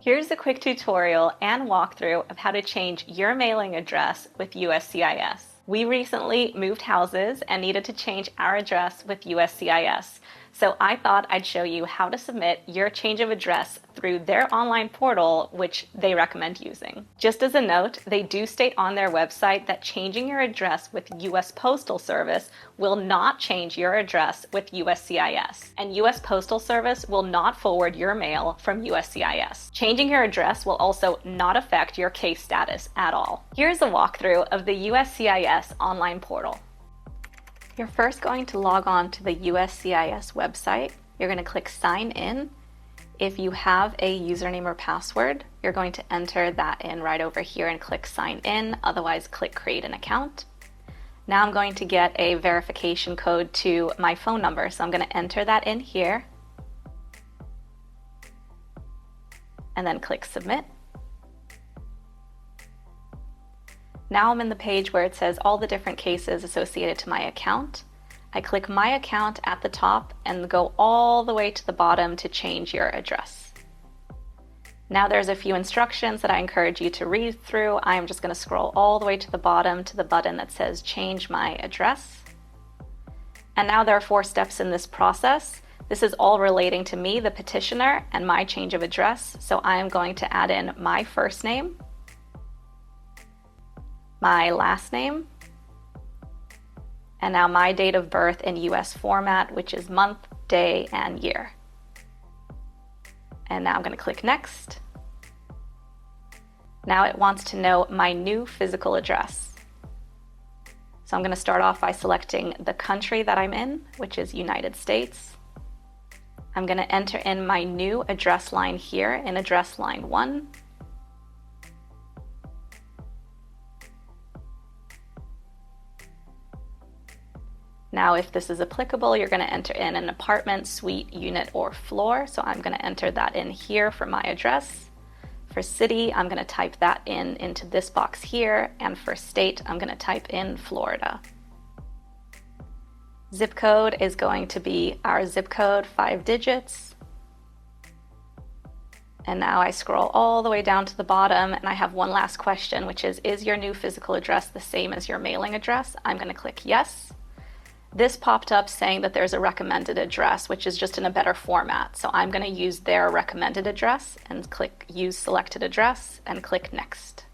Here's a quick tutorial and walkthrough of how to change your mailing address with USCIS. We recently moved houses and needed to change our address with USCIS, so I thought I'd show you how to submit your change of address through their online portal, which they recommend using. Just as a note, they do state on their website that changing your address with US Postal Service will not change your address with USCIS, and US Postal Service will not forward your mail from USCIS. Changing your address will also not affect your case status at all. Here's a walkthrough of the USCIS online portal. You're first going to log on to the USCIS website. You're going to click Sign In. If you have a username or password, you're going to enter that in right over here and click Sign In, otherwise click Create an Account. Now I'm going to get a verification code to my phone number, so I'm going to enter that in here and then click Submit. Now I'm in the page where it says all the different cases associated to my account. I click My Account at the top and go all the way to the bottom to change your address. Now there's a few instructions that I encourage you to read through. I'm just going to scroll all the way to the bottom to the button that says Change My Address. And now there are 4 steps in this process. This is all relating to me, the petitioner, and my change of address. So I am going to add in my first name, my last name, and now my date of birth in US format, which is month, day, and year. And now I'm going to click Next. Now it wants to know my new physical address. So I'm going to start off by selecting the country that I'm in, which is United States. I'm going to enter in my new address line here in address line 1. Now, if this is applicable, you're going to enter in an apartment, suite, unit, or floor. So I'm going to enter that in here for my address. For city, I'm going to type that into this box here. And for state, I'm going to type in Florida. Zip code is going to be our zip code, 5 digits. And now I scroll all the way down to the bottom and I have one last question, which is your new physical address the same as your mailing address? I'm going to click Yes. This popped up saying that there's a recommended address, which is just in a better format. So I'm going to use their recommended address and click Use Selected Address and click Next.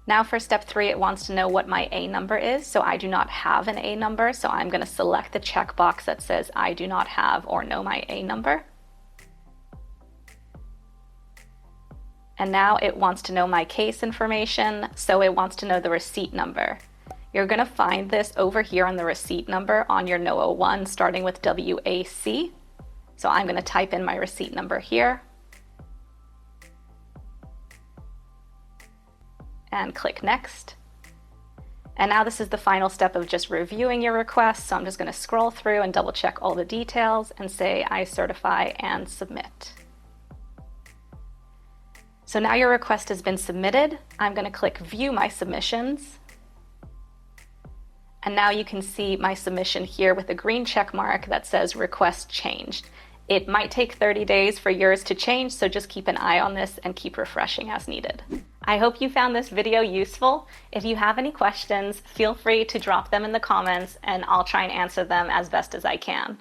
Now for step 3, it wants to know what my A number is. So I do not have an A number, so I'm going to select the checkbox that says I do not have or know my A number. And now it wants to know my case information, so it wants to know the receipt number. You're going to find this over here on the receipt number on your NOAA 1 starting with WAC. So I'm going to type in my receipt number here and click Next. And now this is the final step of just reviewing your request. So I'm just going to scroll through and double check all the details and say I certify and submit. So now your request has been submitted. I'm going to click View My Submissions. And now you can see my submission here with a green check mark that says Request Changed. It might take 30 days for yours to change, so just keep an eye on this and keep refreshing as needed. I hope you found this video useful. If you have any questions, feel free to drop them in the comments and I'll try and answer them as best as I can.